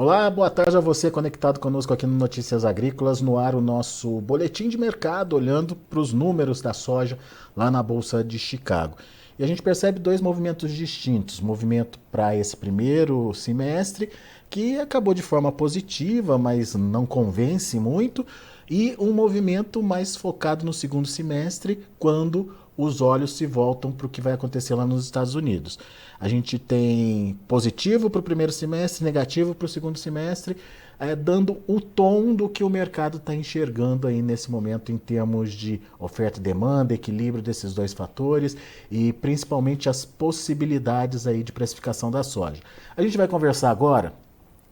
Olá, boa tarde a você conectado conosco aqui no Notícias Agrícolas, no ar o nosso boletim de mercado, olhando para os números da soja lá na Bolsa de Chicago. E a gente percebe dois movimentos distintos. Movimento para esse primeiro semestre, que acabou de forma positiva, mas não convence muito, e um movimento mais focado no segundo semestre, quando os olhos se voltam para o que vai acontecer lá nos Estados Unidos. A gente tem positivo para o primeiro semestre, negativo para o segundo semestre, dando o tom do que o mercado está enxergando aí nesse momento em termos de oferta e demanda, equilíbrio desses dois fatores e principalmente as possibilidades aí de precificação da soja. A gente vai conversar agora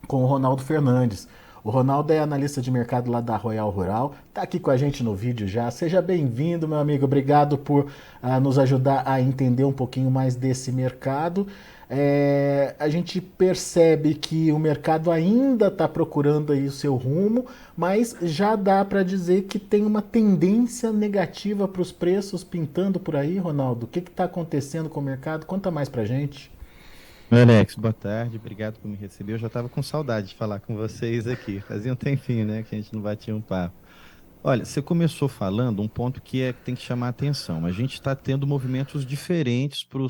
com o Ronaldo Fernandes. O Ronaldo é analista de mercado lá da Royal Rural, está aqui com a gente no vídeo já. Seja bem-vindo, meu amigo. Obrigado por nos ajudar a entender um pouquinho mais desse mercado. A gente percebe que o mercado ainda está procurando aí o seu rumo, mas já dá para dizer que tem uma tendência negativa para os preços pintando por aí, Ronaldo. O que está acontecendo com o mercado? Conta mais para a gente. Oi, Alex, boa tarde, obrigado por me receber. Eu já estava com saudade de falar com vocês aqui. Fazia um tempinho, né, que a gente não batia um papo. Olha, você começou falando um ponto que tem que chamar a atenção. A gente está tendo movimentos diferentes para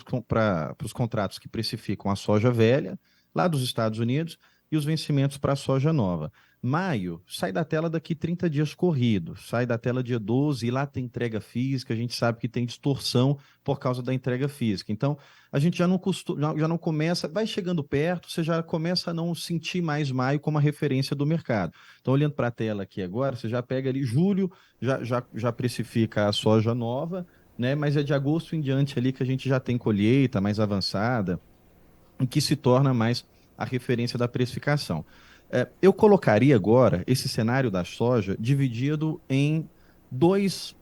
os contratos que precificam a soja velha, lá dos Estados Unidos, e os vencimentos para a soja nova. Maio sai da tela daqui 30 dias corridos, sai da tela dia 12 e lá tem entrega física, a gente sabe que tem distorção por causa da entrega física. Então, a gente já não começa, vai chegando perto, você já começa a não sentir mais maio como a referência do mercado. Então, olhando para a tela aqui agora, você já pega ali julho, já precifica a soja nova, né? Mas é de agosto em diante ali que a gente já tem colheita mais avançada, o que se torna mais a referência da precificação. Eu colocaria agora esse cenário da soja dividido em dois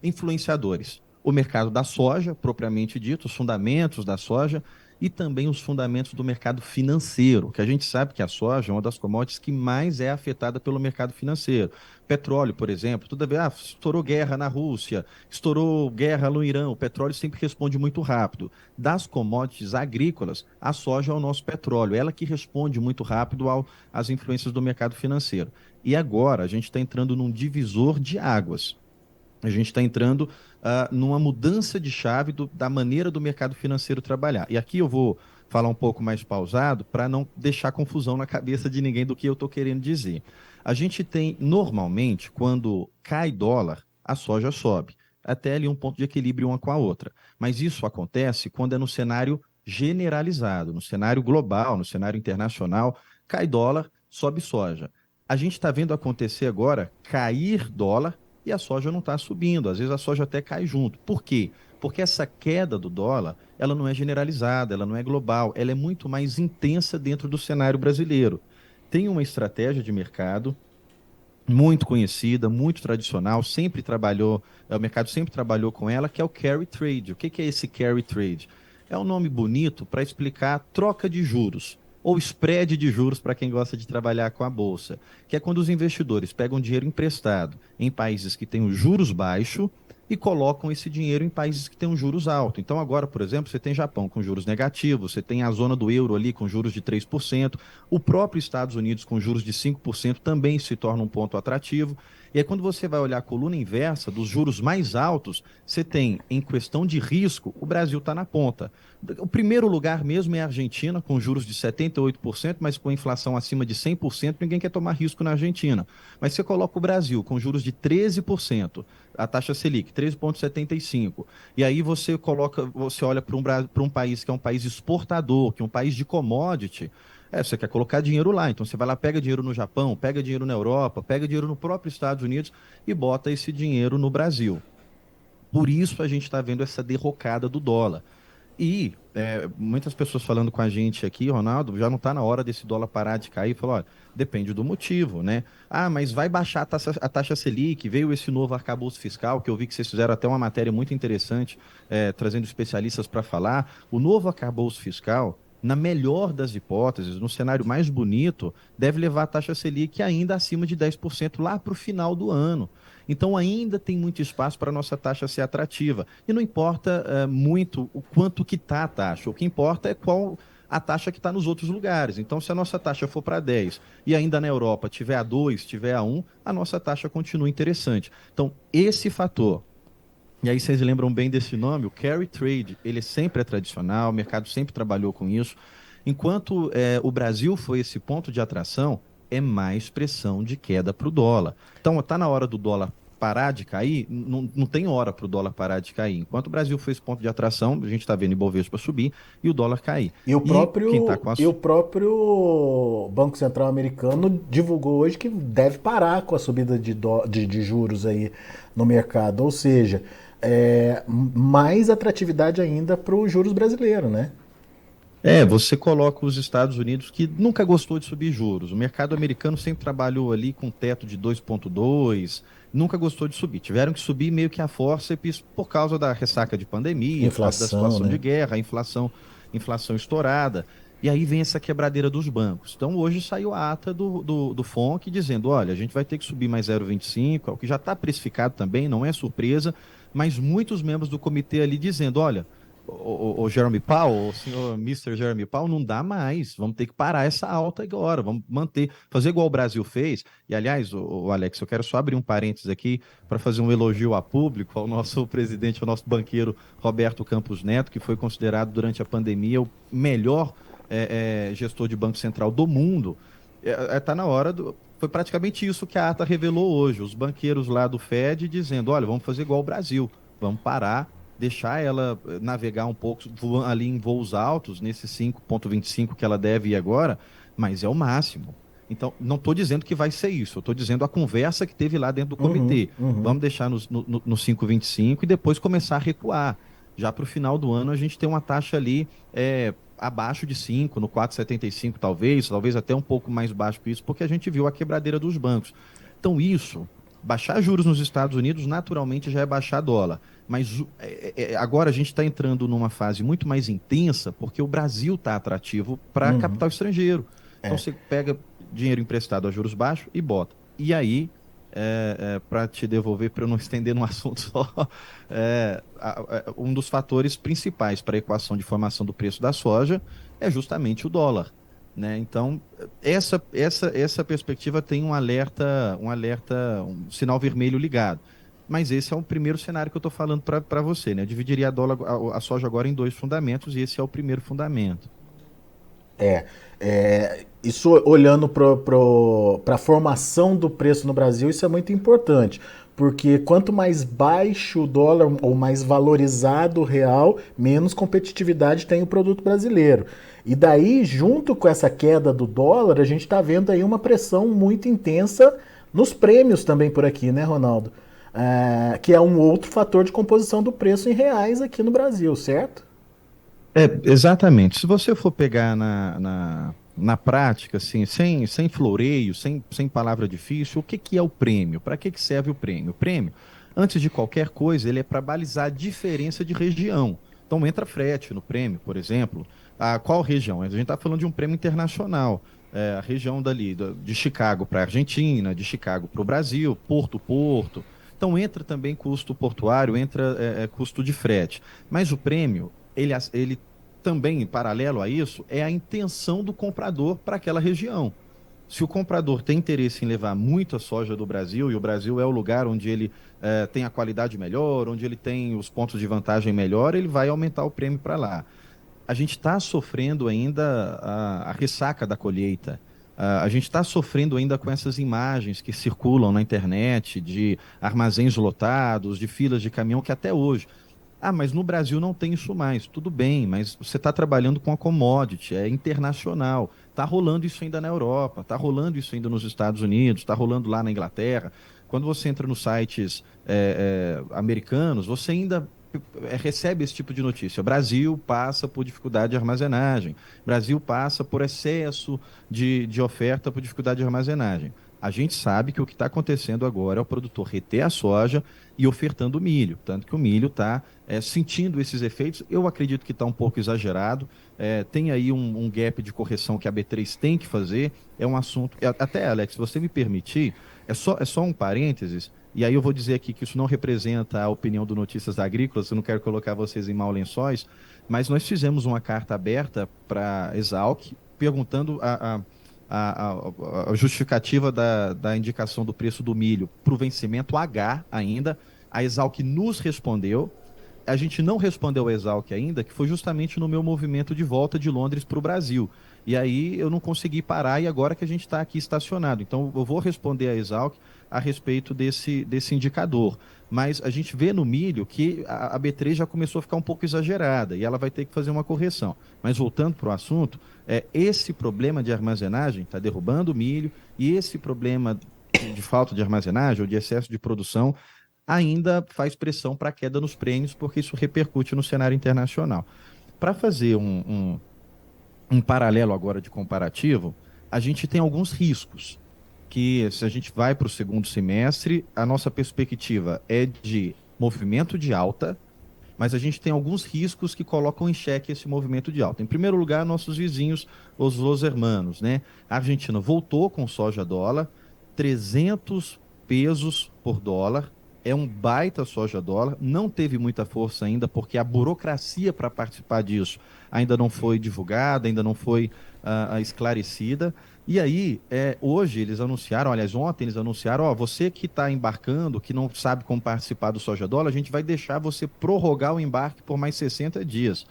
influenciadores. O mercado da soja, propriamente dito, os fundamentos da soja, e também os fundamentos do mercado financeiro, que a gente sabe que a soja é uma das commodities que mais é afetada pelo mercado financeiro. Petróleo, por exemplo, toda vez, estourou guerra na Rússia, estourou guerra no Irã, o petróleo sempre responde muito rápido. Das commodities agrícolas, a soja é o nosso petróleo, ela que responde muito rápido às influências do mercado financeiro. E agora a gente está entrando num divisor de águas. A gente está entrando numa mudança de chave da maneira do mercado financeiro trabalhar. E aqui eu vou falar um pouco mais pausado para não deixar confusão na cabeça de ninguém do que eu estou querendo dizer. A gente tem, normalmente, quando cai dólar, a soja sobe, até ali um ponto de equilíbrio uma com a outra. Mas isso acontece quando é no cenário generalizado, no cenário global, no cenário internacional, cai dólar, sobe soja. A gente está vendo acontecer agora cair dólar e a soja não está subindo. Às vezes a soja até cai junto. Por quê? Porque essa queda do dólar, ela não é generalizada, ela não é global, ela é muito mais intensa dentro do cenário brasileiro. Tem uma estratégia de mercado muito conhecida, muito tradicional, sempre trabalhou, o mercado sempre trabalhou com ela, que é o carry trade. O que é esse carry trade? É um nome bonito para explicar troca de juros, ou spread de juros para quem gosta de trabalhar com a bolsa, que é quando os investidores pegam dinheiro emprestado em países que têm os juros baixos e colocam esse dinheiro em países que têm os juros altos. Então, agora, por exemplo, você tem Japão com juros negativos, você tem a zona do euro ali com juros de 3%, o próprio Estados Unidos com juros de 5% também se torna um ponto atrativo. E aí, quando você vai olhar a coluna inversa dos juros mais altos, você tem, em questão de risco, o Brasil está na ponta. O primeiro lugar mesmo é a Argentina, com juros de 78%, mas com inflação acima de 100%, ninguém quer tomar risco na Argentina. Mas você coloca o Brasil com juros de 13%, a taxa Selic, 13,75%. E aí você olha para um país que é um país exportador, que é um país de commodity. Você quer colocar dinheiro lá, então você vai lá, pega dinheiro no Japão, pega dinheiro na Europa, pega dinheiro no próprio Estados Unidos e bota esse dinheiro no Brasil. Por isso a gente está vendo essa derrocada do dólar. E muitas pessoas falando com a gente aqui, Ronaldo, já não está na hora desse dólar parar de cair. Falou, olha, depende do motivo, né? Ah, mas vai baixar a taxa Selic, veio esse novo arcabouço fiscal, que eu vi que vocês fizeram até uma matéria muito interessante, trazendo especialistas para falar. O novo arcabouço fiscal, na melhor das hipóteses, no cenário mais bonito, deve levar a taxa Selic ainda acima de 10% lá para o final do ano. Então ainda tem muito espaço para a nossa taxa ser atrativa. E não importa muito o quanto que está a taxa, o que importa é qual a taxa que está nos outros lugares. Então, se a nossa taxa for para 10 e ainda na Europa tiver a 2, tiver a 1, a nossa taxa continua interessante. Então, esse fator. E aí vocês lembram bem desse nome, o carry trade, ele sempre é tradicional, o mercado sempre trabalhou com isso. Enquanto o Brasil foi esse ponto de atração, é mais pressão de queda para o dólar. Então, está na hora do dólar parar de cair, não tem hora para o dólar parar de cair. Enquanto o Brasil foi esse ponto de atração, a gente está vendo o Ibovespa subir e o dólar cair. E o E quem está próprio, com a... e o próprio Banco Central americano divulgou hoje que deve parar com a subida de juros aí no mercado. Ou seja, mais atratividade ainda para os juros brasileiros, né? Você coloca os Estados Unidos, que nunca gostou de subir juros. O mercado americano sempre trabalhou ali com teto de 2,2, nunca gostou de subir. Tiveram que subir meio que a fórceps por causa da ressaca de pandemia, por causa da Inflação, situação de né? guerra, inflação estourada. E aí vem essa quebradeira dos bancos. Então hoje saiu a ata do FONC dizendo, olha, a gente vai ter que subir mais 0,25, é o que já está precificado também, não é surpresa, mas muitos membros do comitê ali dizendo, olha, o Jeremy Powell, o senhor Mr. Jeremy Powell, não dá mais. Vamos ter que parar essa alta agora. Vamos manter, fazer igual o Brasil fez. E, aliás, o Alex, eu quero só abrir um parênteses aqui para fazer um elogio a público ao nosso presidente, ao nosso banqueiro Roberto Campos Neto, que foi considerado durante a pandemia o melhor gestor de Banco Central do mundo. Está na hora do. Foi praticamente isso que a ata revelou hoje. Os banqueiros lá do Fed dizendo: olha, vamos fazer igual o Brasil, vamos parar, deixar ela navegar um pouco ali em voos altos, nesse 5,25 que ela deve ir agora, mas é o máximo. Então, não estou dizendo que vai ser isso, eu estou dizendo a conversa que teve lá dentro do comitê. Vamos deixar no 5,25 e depois começar a recuar. Já para o final do ano, a gente tem uma taxa ali abaixo de 5, no 4,75 talvez até um pouco mais baixo que isso, porque a gente viu a quebradeira dos bancos. Então, isso, baixar juros nos Estados Unidos, naturalmente já é baixar dólar. Mas agora a gente está entrando numa fase muito mais intensa, porque o Brasil está atrativo para capital estrangeiro. Então você pega dinheiro emprestado a juros baixos e bota. E aí, para te devolver, para eu não estender no assunto só, um dos fatores principais para a equação de formação do preço da soja é justamente o dólar. Né? Então, essa perspectiva tem um alerta, um sinal vermelho ligado. Mas esse é o primeiro cenário que eu estou falando para você. Né? Eu dividiria a soja agora em dois fundamentos e esse é o primeiro fundamento. Isso olhando para a formação do preço no Brasil, isso é muito importante, porque quanto mais baixo o dólar ou mais valorizado o real, menos competitividade tem o produto brasileiro. E daí, junto com essa queda do dólar, a gente está vendo aí uma pressão muito intensa nos prêmios também por aqui, né, Ronaldo? Que é um outro fator de composição do preço em reais aqui no Brasil, certo? Exatamente. Se você for pegar na prática, assim, sem floreio, sem palavra difícil, o que é o prêmio? Para que serve o prêmio? O prêmio, antes de qualquer coisa, ele é para balizar a diferença de região. Então, entra frete no prêmio, por exemplo. Qual região? A gente está falando de um prêmio internacional. A região de Chicago para a Argentina, de Chicago para o Brasil, Porto. Então, entra também custo portuário, entra custo de frete. Mas o prêmio, ele também, em paralelo a isso, é a intenção do comprador para aquela região. Se o comprador tem interesse em levar muita soja do Brasil, e o Brasil é o lugar onde ele tem a qualidade melhor, onde ele tem os pontos de vantagem melhor, ele vai aumentar o prêmio para lá. A gente está sofrendo ainda a ressaca da colheita. A gente está sofrendo ainda com essas imagens que circulam na internet de armazéns lotados, de filas de caminhão, que até hoje... mas no Brasil não tem isso mais. Tudo bem, mas você está trabalhando com a commodity, é internacional. Está rolando isso ainda na Europa, está rolando isso ainda nos Estados Unidos, está rolando lá na Inglaterra. Quando você entra nos sites americanos, você ainda recebe esse tipo de notícia. Brasil passa por dificuldade de armazenagem. Brasil passa por excesso de oferta por dificuldade de armazenagem. A gente sabe que o que está acontecendo agora é o produtor reter a soja e ofertando milho, tanto que o milho está sentindo esses efeitos. Eu acredito que está um pouco exagerado. Tem aí um gap de correção que a B3 tem que fazer. É um assunto. Até, Alex, se você me permitir, é só um parênteses. E aí eu vou dizer aqui que isso não representa a opinião do Notícias Agrícolas, eu não quero colocar vocês em maus lençóis, mas nós fizemos uma carta aberta para a Exalc, perguntando a justificativa da indicação do preço do milho para o vencimento H ainda. A Exalc nos respondeu. A gente não respondeu a Exalc ainda, que foi justamente no meu movimento de volta de Londres para o Brasil. E aí eu não consegui parar e agora que a gente está aqui estacionado. Então eu vou responder a Exalc a respeito desse indicador. Mas a gente vê no milho que a B3 já começou a ficar um pouco exagerada e ela vai ter que fazer uma correção. Mas voltando para o assunto, esse problema de armazenagem está derrubando o milho e esse problema de falta de armazenagem ou de excesso de produção ainda faz pressão para a queda nos prêmios, porque isso repercute no cenário internacional. Para fazer um paralelo agora de comparativo, a gente tem alguns riscos, que se a gente vai para o segundo semestre, a nossa perspectiva é de movimento de alta, mas a gente tem alguns riscos que colocam em xeque esse movimento de alta. Em primeiro lugar, nossos vizinhos, os Los Hermanos, né? A Argentina voltou com soja dólar, 300 pesos por dólar, é um baita soja dólar, não teve muita força ainda, porque a burocracia para participar disso ainda não foi divulgada, ainda não foi esclarecida. E aí, hoje eles anunciaram, aliás, ontem eles anunciaram, ó, você que está embarcando, que não sabe como participar do soja dólar, a gente vai deixar você prorrogar o embarque por mais 60 dias.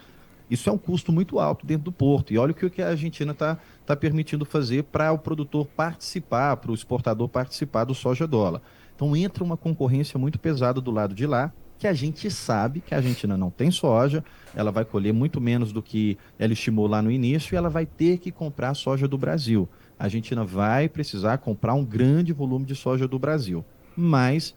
Isso é um custo muito alto dentro do porto. E olha o que a Argentina está permitindo fazer para o produtor participar, para o exportador participar do soja dólar. Então entra uma concorrência muito pesada do lado de lá, que a gente sabe que a Argentina não tem soja, ela vai colher muito menos do que ela estimou lá no início e ela vai ter que comprar soja do Brasil. A Argentina vai precisar comprar um grande volume de soja do Brasil. Mas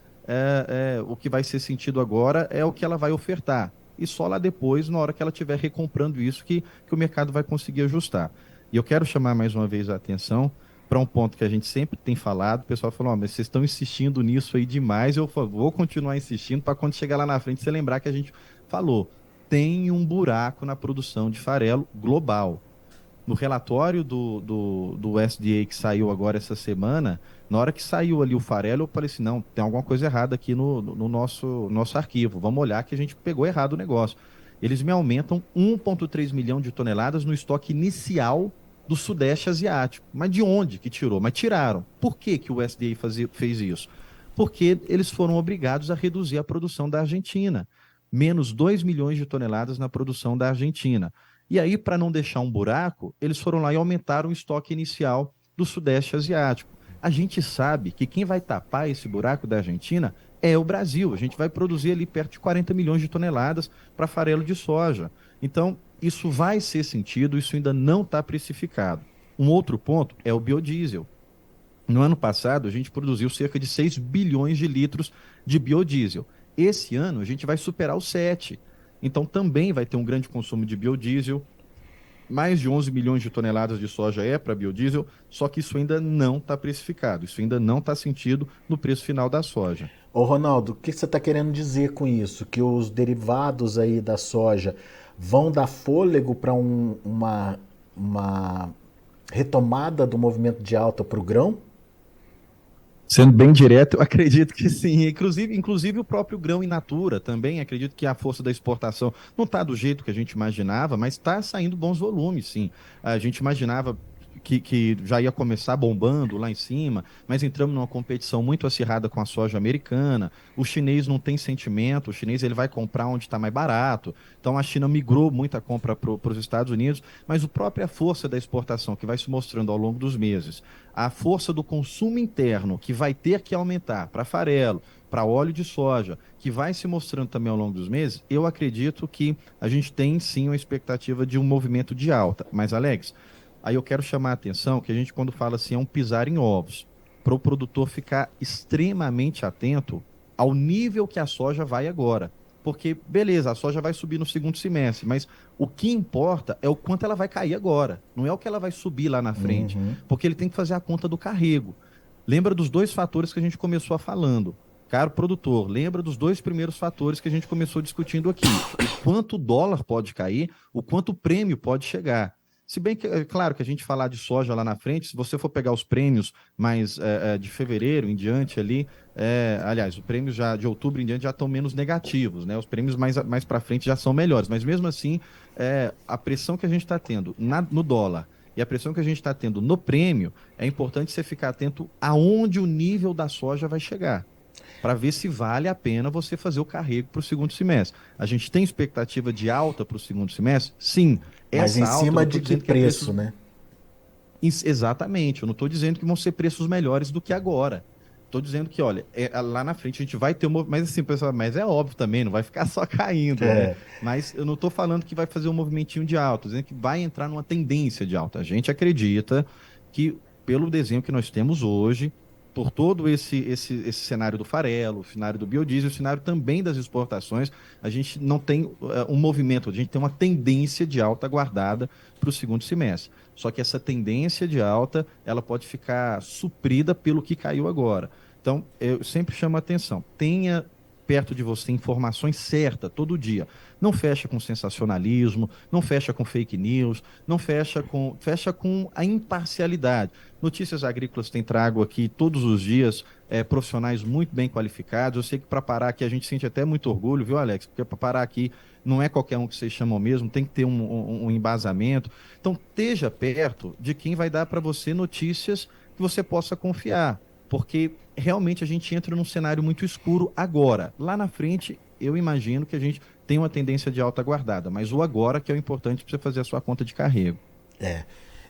o que vai ser sentido agora é o que ela vai ofertar. E só lá depois, na hora que ela estiver recomprando isso, que o mercado vai conseguir ajustar. E eu quero chamar mais uma vez a atenção para um ponto que a gente sempre tem falado. O pessoal falou, mas vocês estão insistindo nisso aí demais, eu vou continuar insistindo para quando chegar lá na frente você lembrar que a gente falou. Tem um buraco na produção de farelo global. No relatório do USDA que saiu agora essa semana, na hora que saiu ali o farelo, eu falei assim, não, tem alguma coisa errada aqui no nosso arquivo, vamos olhar que a gente pegou errado o negócio. Eles me aumentam 1,3 milhão de toneladas no estoque inicial do Sudeste Asiático. Mas de onde que tirou? Mas tiraram. Por que que o USDA fez isso? Porque eles foram obrigados a reduzir a produção da Argentina. Menos 2 milhões de toneladas na produção da Argentina. E aí, para não deixar um buraco, eles foram lá e aumentaram o estoque inicial do Sudeste Asiático. A gente sabe que quem vai tapar esse buraco da Argentina é o Brasil. A gente vai produzir ali perto de 40 milhões de toneladas para farelo de soja. Então, isso vai ser sentido, isso ainda não está precificado. Um outro ponto é o biodiesel. No ano passado, a gente produziu cerca de 6 bilhões de litros de biodiesel. Esse ano, a gente vai superar os 7. Então, também vai ter um grande consumo de biodiesel. Mais de 11 milhões de toneladas de soja para biodiesel, só que isso ainda não está precificado. Isso ainda não está sentido no preço final da soja. Ô Ronaldo, o que você está querendo dizer com isso? Que os derivados aí da soja vão dar fôlego para uma retomada do movimento de alta para o grão? Sendo bem direto, eu acredito que sim. Inclusive o próprio grão in natura também, acredito que a força da exportação não está do jeito que a gente imaginava, mas está saindo bons volumes, sim. A gente imaginava que já ia começar bombando lá em cima, mas entramos numa competição muito acirrada com a soja americana. O chinês não tem sentimento, o chinês ele vai comprar onde está mais barato. Então a China migrou muita compra para os Estados Unidos, mas a própria força da exportação que vai se mostrando ao longo dos meses, a força do consumo interno que vai ter que aumentar para farelo, para óleo de soja, que vai se mostrando também ao longo dos meses, eu acredito que a gente tem sim uma expectativa de um movimento de alta. Mas, Alex, aí eu quero chamar a atenção que a gente, quando fala assim, é um pisar em ovos, para o produtor ficar extremamente atento ao nível que a soja vai agora. Porque, beleza, a soja vai subir no segundo semestre, mas o que importa é o quanto ela vai cair agora, não é o que ela vai subir lá na frente, Uhum. porque ele tem que fazer a conta do carrego. lembra dos dois fatores que a gente começou a falando. Caro produtor, lembra dos dois primeiros fatores que a gente começou discutindo aqui. O quanto o dólar pode cair, o quanto o prêmio pode chegar. Se bem que, é claro que a gente falar de soja lá na frente, se você for pegar os prêmios mais de fevereiro em diante ali, aliás, os prêmios já de outubro em diante já estão menos negativos, né? Os prêmios mais para frente já são melhores, mas mesmo assim, a pressão que a gente está tendo no dólar e a pressão que a gente está tendo no prêmio, é importante você ficar atento aonde o nível da soja vai chegar, para ver se vale a pena você fazer o carrego para o segundo semestre. A gente tem expectativa de alta para o segundo semestre? Sim. Mas em Essa alta, eu não cima estou de que dizendo que é preço, preços. né? Exatamente, eu não estou dizendo que vão ser preços melhores do que agora. Estou dizendo que, olha, lá na frente a gente vai ter uma. Mas assim, pessoal, mas é óbvio também, não vai ficar só caindo, né? É, Mas eu não estou falando que vai fazer um movimentinho de alta, estou dizendo que vai entrar numa tendência de alta. A gente acredita que, pelo desenho que nós temos hoje, por todo esse cenário do farelo, o cenário do biodiesel, o cenário também das exportações, a gente não tem um movimento, a gente tem uma tendência de alta guardada para o segundo semestre. Só que essa tendência de alta, ela pode ficar suprida pelo que caiu agora. Então, eu sempre chamo a atenção. Tenha perto de você informações certas todo dia. Não fecha com sensacionalismo, não fecha com fake news, não fecha com a imparcialidade. Notícias Agrícolas tem trago aqui todos os dias profissionais muito bem qualificados. Eu sei que para parar aqui a gente sente até muito orgulho, viu, Alex? Porque para parar aqui não é qualquer um que vocês chamam mesmo, tem que ter um embasamento. Então, esteja perto de quem vai dar para você notícias que você possa confiar, porque realmente a gente entra num cenário muito escuro agora. Lá na frente, eu imagino que a gente tem uma tendência de alta guardada, mas o agora que é o importante para você fazer a sua conta de carrego. é.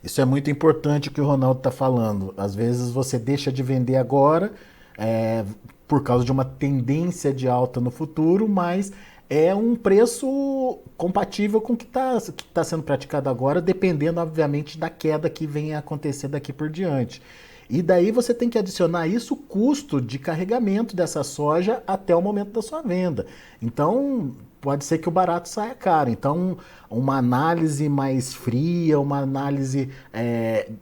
Isso é muito importante o que o Ronaldo está falando. Às vezes você deixa de vender agora é, por causa de uma tendência de alta no futuro, mas é um preço compatível com o que tá sendo praticado agora, dependendo, obviamente, da queda que vem a acontecer daqui por diante. E daí você tem que adicionar isso o custo de carregamento dessa soja até o momento da sua venda. Então, pode ser que o barato saia caro. Então, uma análise mais fria, uma análise,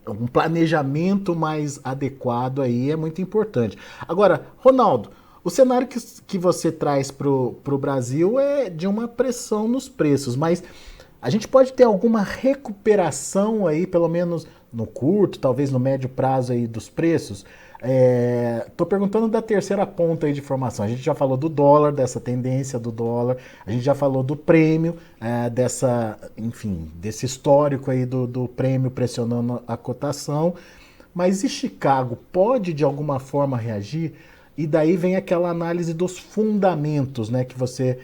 um planejamento mais adequado aí é muito importante. Agora, Ronaldo, o cenário que você traz para o Brasil é de uma pressão nos preços, mas a gente pode ter alguma recuperação aí, pelo menos no curto, talvez no médio prazo aí dos preços? Tô perguntando da terceira ponta aí de informação. A gente já falou do dólar, dessa tendência do dólar, a gente já falou do prêmio, enfim, desse histórico aí do prêmio pressionando a cotação. Mas e Chicago pode de alguma forma reagir? E daí vem aquela análise dos fundamentos, né, que você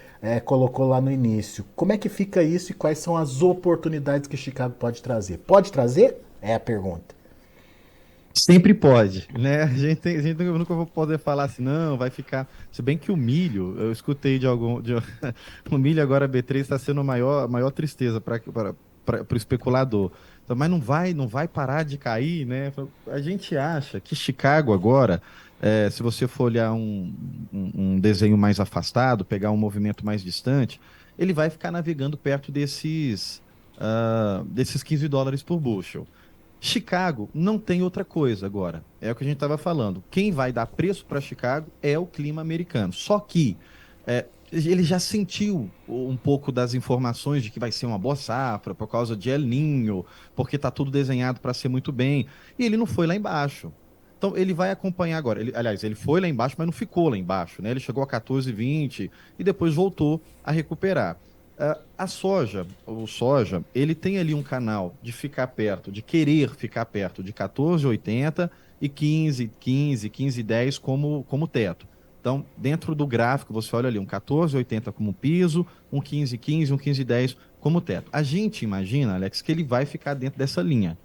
colocou lá no início. Como é que fica isso e quais são as oportunidades que Chicago pode trazer? Pode trazer? É a pergunta. Sempre pode, né? A gente nunca vai poder falar assim, não, vai ficar. Se bem que o milho, eu escutei de algum. O milho agora B3 está sendo a maior tristeza para o especulador. Então, mas não vai parar de cair, né? A gente acha que Chicago agora, se você for olhar um desenho mais afastado, pegar um movimento mais distante, ele vai ficar navegando perto desses $15 por bushel. Chicago não tem outra coisa agora. É o que a gente estava falando. Quem vai dar preço para Chicago é o clima americano. Só que ele já sentiu um pouco das informações de que vai ser uma boa safra por causa de El Niño, porque está tudo desenhado para ser muito bem. E ele não foi lá embaixo. Então ele vai acompanhar agora. Aliás, ele foi lá embaixo, mas não ficou lá embaixo, né? Ele chegou a 14,20 e depois voltou a recuperar. A soja, o soja, ele tem ali um canal de ficar perto, de querer ficar perto de 14,80 e 15,10 como teto. Então, dentro do gráfico, você olha ali um 14,80 como piso, um 15,15, um 15,10 como teto. A gente imagina, Alex, que ele vai ficar dentro dessa linha,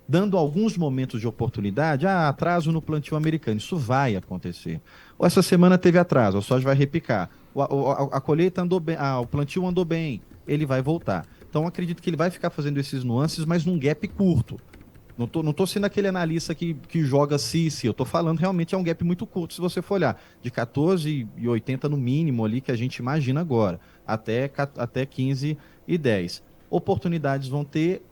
dando alguns momentos de oportunidade. Atraso no plantio americano, isso vai acontecer. Ou essa semana teve atraso, a soja vai repicar. A colheita andou bem, o plantio andou bem, ele vai voltar. Então, acredito que ele vai ficar fazendo esses nuances, mas num gap curto. Não tô sendo aquele analista que joga se. Eu tô falando realmente é um gap muito curto, se você for olhar. De 14,80 no mínimo ali, que a gente imagina agora, até 15,10. Oportunidades vão ter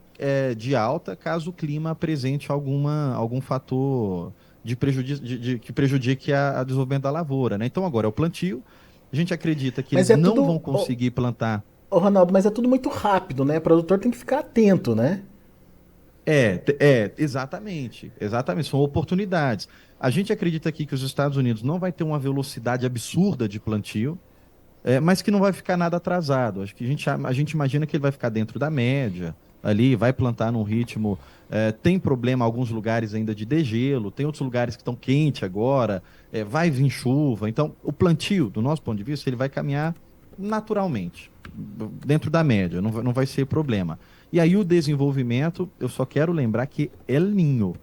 de alta caso o clima apresente algum fator que prejudique a desenvolvimento da lavoura, né? Então agora é o plantio. A gente acredita que Mas eles é não vão tudo, conseguir plantar. ô Ronaldo, mas é tudo muito rápido, né? O produtor tem que ficar atento, né? Exatamente, exatamente, são oportunidades. A gente acredita aqui que os Estados Unidos não vai ter uma velocidade absurda de plantio, mas que não vai ficar nada atrasado. Acho que a gente imagina que ele vai ficar dentro da média, ali, vai plantar num ritmo. Tem problema em alguns lugares ainda de degelo, tem outros lugares que estão quente agora, vai vir chuva. Então, o plantio, do nosso ponto de vista, ele vai caminhar naturalmente, dentro da média, não vai ser problema. E aí, o desenvolvimento, eu só quero lembrar que é Ninho.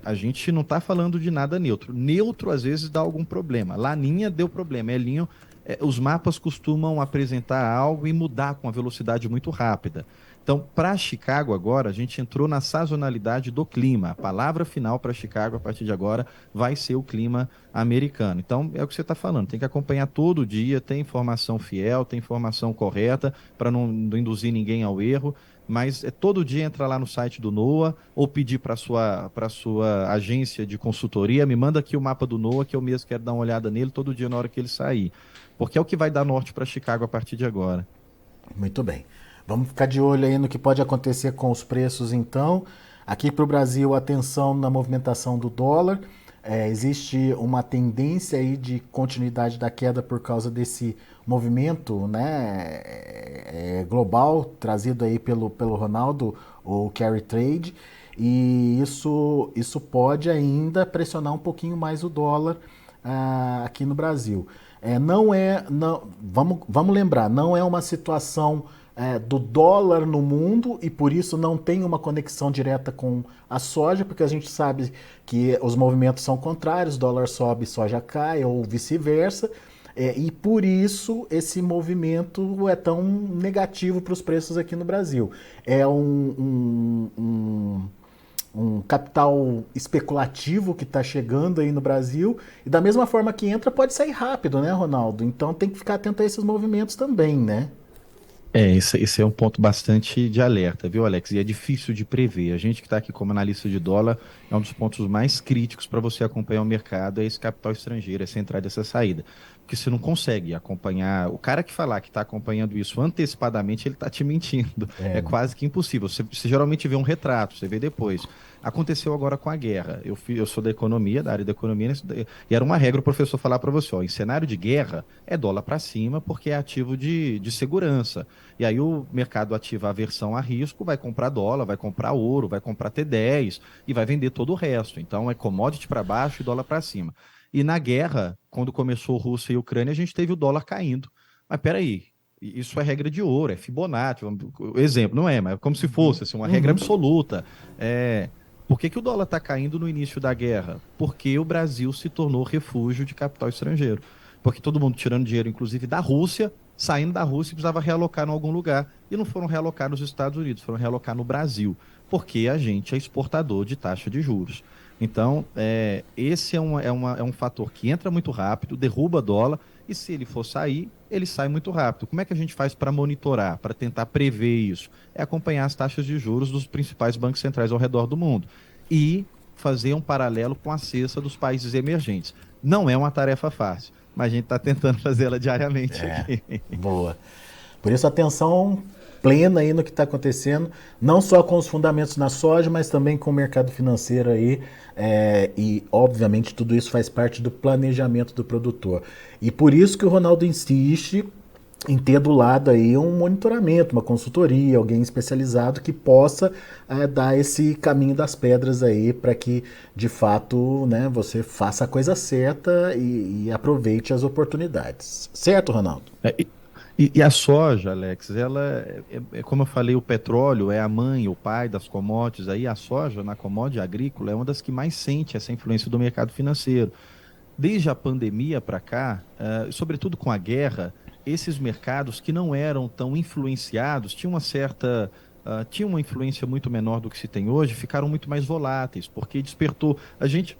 A gente não está falando de nada neutro. Neutro, às vezes, dá algum problema. Laninha deu problema. El Ninho, os mapas costumam apresentar algo e mudar com uma velocidade muito rápida. Então, para Chicago agora, a gente entrou na sazonalidade do clima. A palavra final para Chicago, a partir de agora, vai ser o clima americano. Então, é o que você está falando, tem que acompanhar todo dia, tem informação fiel, tem informação correta, para não induzir ninguém ao erro. Mas todo dia entra lá no site do NOAA ou pedir para sua agência de consultoria, me manda aqui o mapa do NOAA, que eu mesmo quero dar uma olhada nele todo dia na hora que ele sair. Porque é o que vai dar norte para Chicago a partir de agora. Muito bem. Vamos ficar de olho aí no que pode acontecer com os preços, então. Aqui para o Brasil, atenção na movimentação do dólar. Existe uma tendência aí de continuidade da queda por causa desse movimento, né, global trazido aí pelo Ronaldo, o carry trade, e isso pode ainda pressionar um pouquinho mais o dólar aqui no Brasil. Vamos lembrar, não é uma situação do dólar no mundo e por isso não tem uma conexão direta com a soja, porque a gente sabe que os movimentos são contrários, dólar sobe, soja cai ou vice-versa, e por isso esse movimento é tão negativo para os preços aqui no Brasil. É um capital especulativo que está chegando aí no Brasil e da mesma forma que entra pode sair rápido, né, Ronaldo? Então tem que ficar atento a esses movimentos também, né? Esse é um ponto bastante de alerta, viu, Alex? E é difícil de prever. A gente que está aqui como analista de dólar é um dos pontos mais críticos para você acompanhar o mercado, é esse capital estrangeiro, essa entrada e essa saída. Porque você não consegue acompanhar. O cara que falar que está acompanhando isso antecipadamente, ele está te mentindo. É quase que impossível. Você geralmente vê um retrato, você vê depois. Aconteceu agora com a guerra. Eu sou da economia, da área da economia, e era uma regra o professor falar para você, ó, em cenário de guerra é dólar para cima porque é ativo de segurança. E aí o mercado ativa a aversão a risco, vai comprar dólar, vai comprar ouro, vai comprar T10 e vai vender todo o resto. Então é commodity para baixo e dólar para cima. E na guerra, quando começou Rússia e Ucrânia, a gente teve o dólar caindo. Mas peraí, isso é regra de ouro, é Fibonacci, exemplo, não é, mas é como se fosse assim, uma regra absoluta. Por que o dólar está caindo no início da guerra? Porque o Brasil se tornou refúgio de capital estrangeiro. Porque todo mundo tirando dinheiro, inclusive da Rússia, saindo da Rússia, precisava realocar em algum lugar. E não foram realocar nos Estados Unidos, foram realocar no Brasil. Porque a gente é exportador de taxa de juros. Então, esse é um fator que entra muito rápido, derruba dólar, e se ele for sair, ele sai muito rápido. Como é que a gente faz para monitorar, para tentar prever isso? É acompanhar as taxas de juros dos principais bancos centrais ao redor do mundo e fazer um paralelo com a cesta dos países emergentes. Não é uma tarefa fácil, mas a gente está tentando fazê-la diariamente aqui. Boa. Por isso, atenção plena aí no que está acontecendo, não só com os fundamentos na soja, mas também com o mercado financeiro aí. E, obviamente, tudo isso faz parte do planejamento do produtor. E por isso que o Ronaldo insiste em ter do lado aí um monitoramento, uma consultoria, alguém especializado que possa dar esse caminho das pedras aí para que, de fato, né, você faça a coisa certa e aproveite as oportunidades. Certo, Ronaldo? E a soja, Alex, ela como eu falei, o petróleo é a mãe, o pai das commodities, aí a soja na commodity agrícola é uma das que mais sente essa influência do mercado financeiro. Desde a pandemia para cá, sobretudo com a guerra, esses mercados que não eram tão influenciados, tinham uma influência muito menor do que se tem hoje, ficaram muito mais voláteis, porque despertou. A gente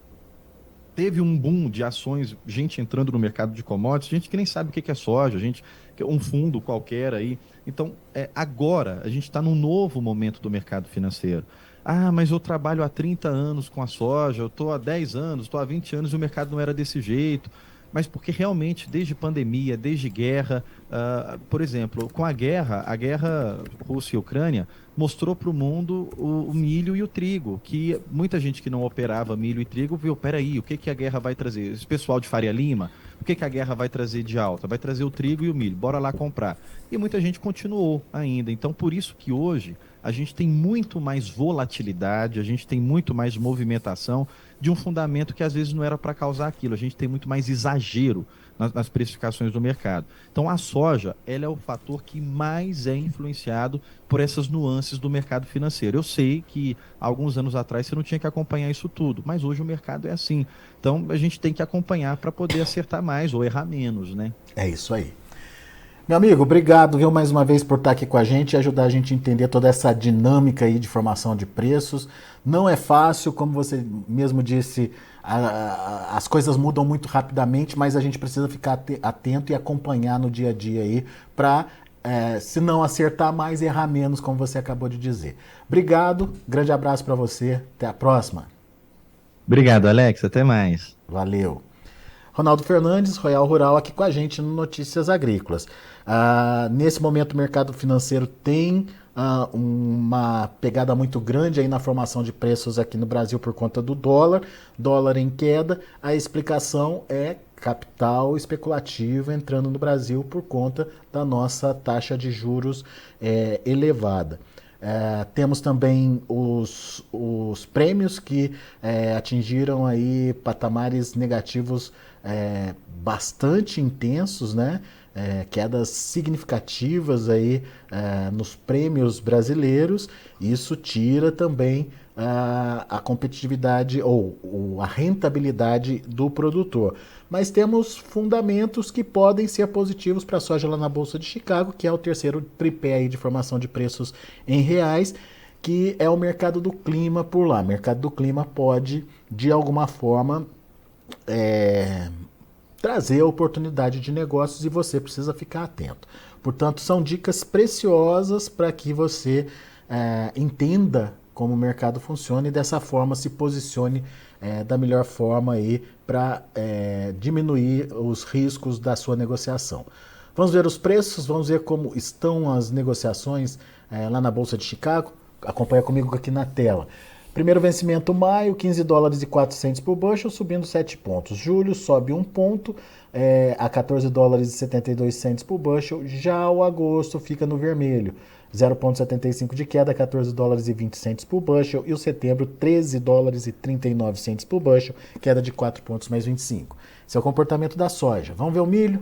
teve um boom de ações, gente entrando no mercado de commodities, gente que nem sabe o que é soja, gente, um fundo qualquer aí. Então, agora a gente está num novo momento do mercado financeiro. Ah, mas eu trabalho há 30 anos com a soja, eu estou há 10 anos, estou há 20 anos e o mercado não era desse jeito. Mas porque realmente, desde pandemia, desde guerra, por exemplo, com a guerra Rússia e Ucrânia mostrou para o mundo o milho e o trigo, que muita gente que não operava milho e trigo viu, peraí, o que que a guerra vai trazer? Esse pessoal de Faria Lima, o que que a guerra vai trazer de alta? Vai trazer o trigo e o milho, bora lá comprar. E muita gente continuou ainda. Então, por isso que hoje a gente tem muito mais volatilidade, a gente tem muito mais movimentação de um fundamento que às vezes não era para causar aquilo. A gente tem muito mais exagero nas precificações do mercado. Então, a soja, ela é o fator que mais é influenciado por essas nuances do mercado financeiro. Eu sei que alguns anos atrás você não tinha que acompanhar isso tudo, mas hoje o mercado é assim. Então, a gente tem que acompanhar para poder acertar mais ou errar menos, né? É isso aí. Meu amigo, obrigado, viu, mais uma vez por estar aqui com a gente e ajudar a gente a entender toda essa dinâmica aí de formação de preços. Não é fácil, como você mesmo disse, as coisas mudam muito rapidamente, mas a gente precisa ficar atento e acompanhar no dia a dia aí para, se não acertar mais, errar menos, como você acabou de dizer. Obrigado, grande abraço para você, até a próxima. Obrigado, Alex. Até mais. Valeu. Ronaldo Fernandes, Royal Rural, aqui com a gente no Notícias Agrícolas. Nesse momento, o mercado financeiro tem uma pegada muito grande aí na formação de preços aqui no Brasil por conta do dólar em queda. A explicação é capital especulativo entrando no Brasil por conta da nossa taxa de juros elevada. Temos também os prêmios que atingiram aí patamares negativos bastante intensos, né? Quedas significativas aí nos prêmios brasileiros. Isso tira também a competitividade ou a rentabilidade do produtor. Mas temos fundamentos que podem ser positivos para a soja lá na Bolsa de Chicago, que é o terceiro tripé aí de formação de preços em reais, que é o mercado do clima por lá. O mercado do clima pode, de alguma forma, trazer a oportunidade de negócios e você precisa ficar atento. Portanto, são dicas preciosas para que você entenda como o mercado funciona e dessa forma se posicione da melhor forma aí para diminuir os riscos da sua negociação. Vamos ver os preços, vamos ver como estão as negociações lá na Bolsa de Chicago. Acompanha comigo aqui na tela. Primeiro vencimento maio, 15 dólares e 400 por bushel, subindo 7 pontos. Julho sobe 1 ponto a 14 dólares e 72 cents por bushel. Já o agosto fica no vermelho, 0,75 de queda, 14 dólares e 20 cents por bushel. E o setembro, 13 dólares e 39 cents por bushel, queda de 4 pontos mais 25. Esse é o comportamento da soja. Vamos ver o milho?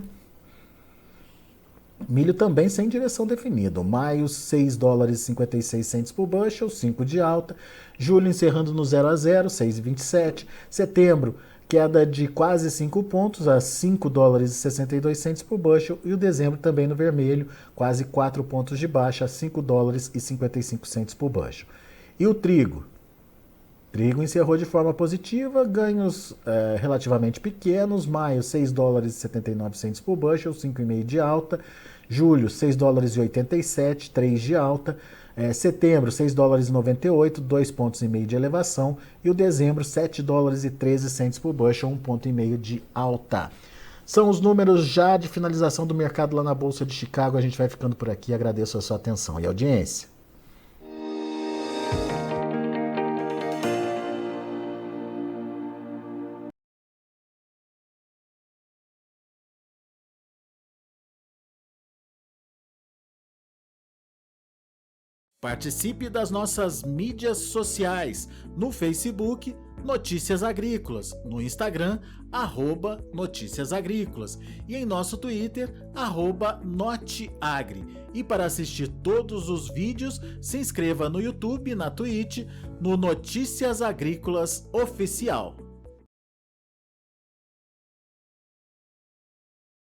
Milho também sem direção definida. Maio, 6 dólares e 56 cents por bushel, 5 de alta. Julho encerrando no 0 a 0, 6,27. Setembro, queda de quase 5 pontos a 5 dólares e 62 cents por bushel. E o dezembro também no vermelho, quase 4 pontos de baixa a 5 dólares e 55 cents por bushel. E o trigo? Trigo encerrou de forma positiva, ganhos relativamente pequenos. Maio, 6 dólares e 79 cents por bushel, 5,5 de alta. Julho, 6 dólares e 87, 3 de alta. Setembro, 6 dólares e 98, 2,5 pontos de elevação. E o dezembro, 7 dólares e 13 cents por bushel, 1,5 ponto de alta. São os números já de finalização do mercado lá na Bolsa de Chicago. A gente vai ficando por aqui. Agradeço a sua atenção e audiência. Participe das nossas mídias sociais, no Facebook, Notícias Agrícolas, no Instagram, @Notícias Agrícolas e em nosso Twitter, @Noteagri. E para assistir todos os vídeos, se inscreva no YouTube, na Twitch, no Notícias Agrícolas Oficial.